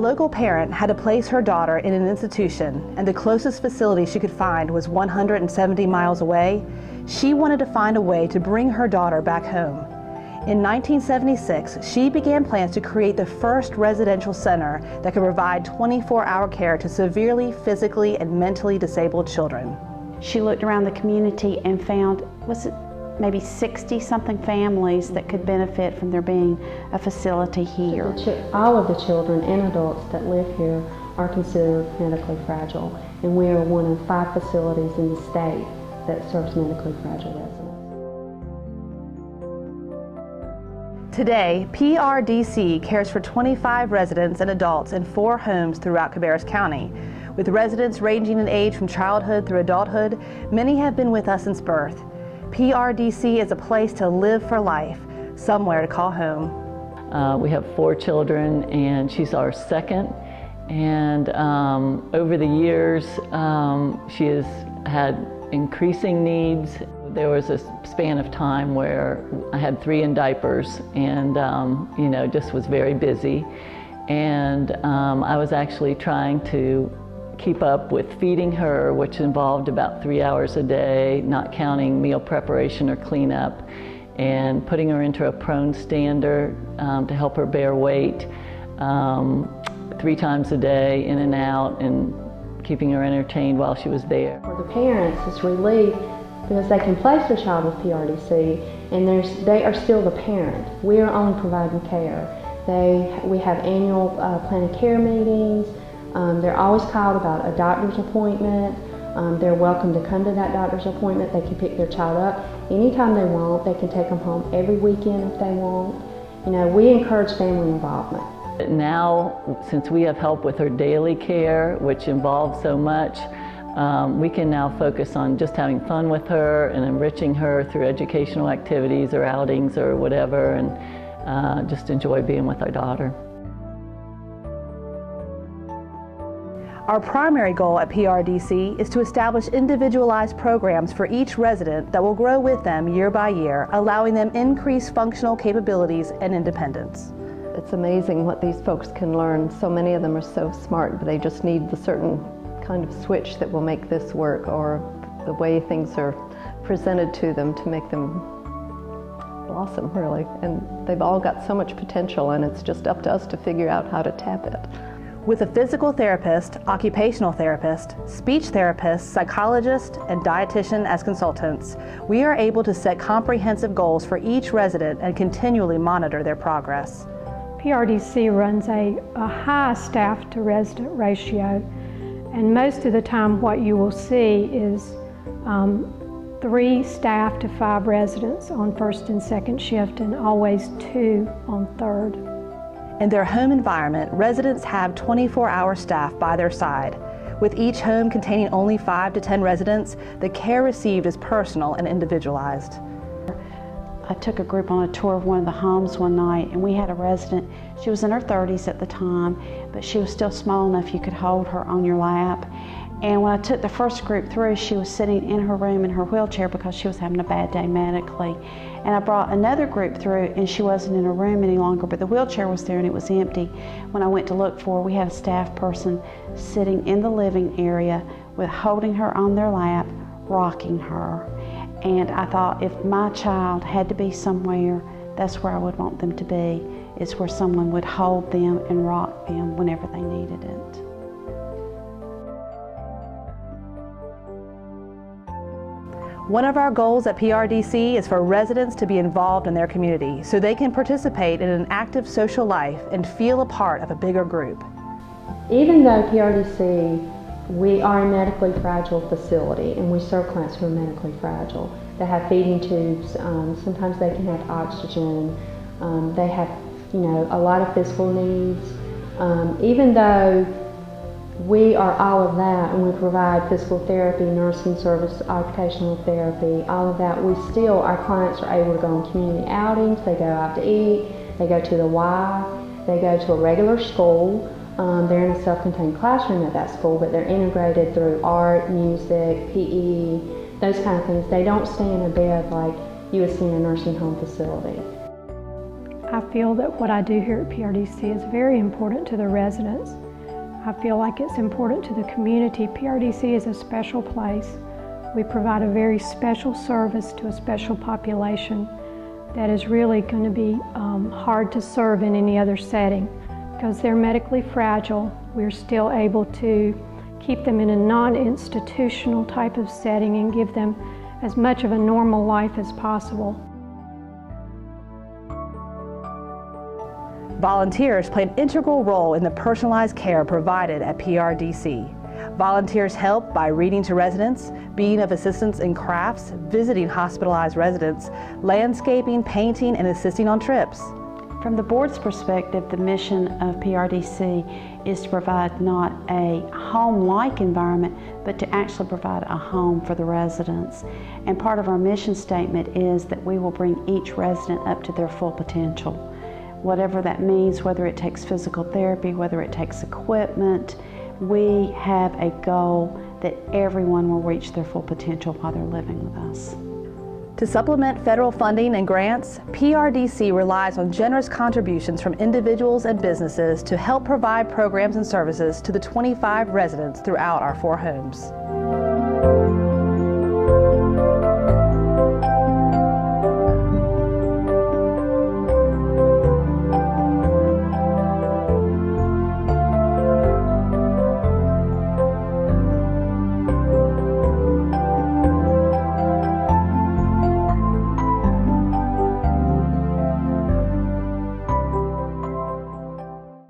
local parent had to place her daughter in an institution and the closest facility she could find was 170 miles away, she wanted to find a way to bring her daughter back home. In 1976, she began plans to create the first residential center that could provide 24-hour care to severely physically and mentally disabled children. She looked around the community and found, was it maybe 60-something families that could benefit from there being a facility here. All of the children and adults that live here are considered medically fragile, and we are one of 5 facilities in the state that serves medically fragile residents. Today, PRDC cares for 25 residents and adults in 4 homes throughout Cabarrus County. With residents ranging in age from childhood through adulthood, many have been with us since birth. PRDC is a place to live for life, somewhere to call home. We have 4 children and she's our second. And over the years, she has had increasing needs. There was a span of time where I had 3 in diapers and just was very busy. And I was actually trying to keep up with feeding her, which involved about 3 hours a day, not counting meal preparation or cleanup, and putting her into a prone stander to help her bear weight 3 times a day, in and out, and keeping her entertained while she was there. For the parents, it's relief because they can place their child with PRDC and they are still the parent. We are only providing care. We have annual plan of care meetings. They're always called about a doctor's appointment. They're welcome to come to that doctor's appointment. They can pick their child up anytime they want. They can take them home every weekend if they want. We encourage family involvement. Now, since we have help with her daily care, which involves so much, we can now focus on just having fun with her and enriching her through educational activities or outings or whatever, and just enjoy being with our daughter. Our primary goal at PRDC is to establish individualized programs for each resident that will grow with them year by year, allowing them increased functional capabilities and independence. It's amazing what these folks can learn. So many of them are so smart, but they just need the certain kind of switch that will make this work, or the way things are presented to them to make them blossom, really. And they've all got so much potential, and it's just up to us to figure out how to tap it. With a physical therapist, occupational therapist, speech therapist, psychologist, and dietitian as consultants, we are able to set comprehensive goals for each resident and continually monitor their progress. PRDC runs a high staff to resident ratio, and most of the time what you will see is 3 staff to 5 residents on first and second shift, and always 2 on third. In their home environment, residents have 24-hour staff by their side. With each home containing only 5 to 10 residents, the care received is personal and individualized. I took a group on a tour of one of the homes one night, and we had a resident. She was in her 30s at the time, but she was still small enough you could hold her on your lap. And when I took the first group through, she was sitting in her room in her wheelchair because she was having a bad day medically. And I brought another group through, and she wasn't in her room any longer, but the wheelchair was there and it was empty. When I went to look for her, we had a staff person sitting in the living area with holding her on their lap, rocking her. And I thought, if my child had to be somewhere, that's where I would want them to be. It's where someone would hold them and rock them whenever they needed it. One of our goals at PRDC is for residents to be involved in their community so they can participate in an active social life and feel a part of a bigger group. Even though PRDC, we are a medically fragile facility and we serve clients who are medically fragile. They have feeding tubes, sometimes they can have oxygen, they have a lot of physical needs. Even though we are all of that, and we provide physical therapy, nursing service, occupational therapy, all of that, our clients are able to go on community outings, they go out to eat, they go to the Y, they go to a regular school. They're in a self-contained classroom at that school, but they're integrated through art, music, PE, those kind of things. They don't stay in a bed like you would see in a nursing home facility. I feel that what I do here at PRDC is very important to the residents. I feel like it's important to the community. PRDC is a special place. We provide a very special service to a special population that is really going to be hard to serve in any other setting. Because they're medically fragile, we're still able to keep them in a non-institutional type of setting and give them as much of a normal life as possible. Volunteers play an integral role in the personalized care provided at PRDC. Volunteers help by reading to residents, being of assistance in crafts, visiting hospitalized residents, landscaping, painting, and assisting on trips. From the board's perspective, the mission of PRDC is to provide not a home-like environment, but to actually provide a home for the residents. And part of our mission statement is that we will bring each resident up to their full potential. Whatever that means, whether it takes physical therapy, whether it takes equipment, we have a goal that everyone will reach their full potential while they're living with us. To supplement federal funding and grants, PRDC relies on generous contributions from individuals and businesses to help provide programs and services to the 25 residents throughout our 4 homes.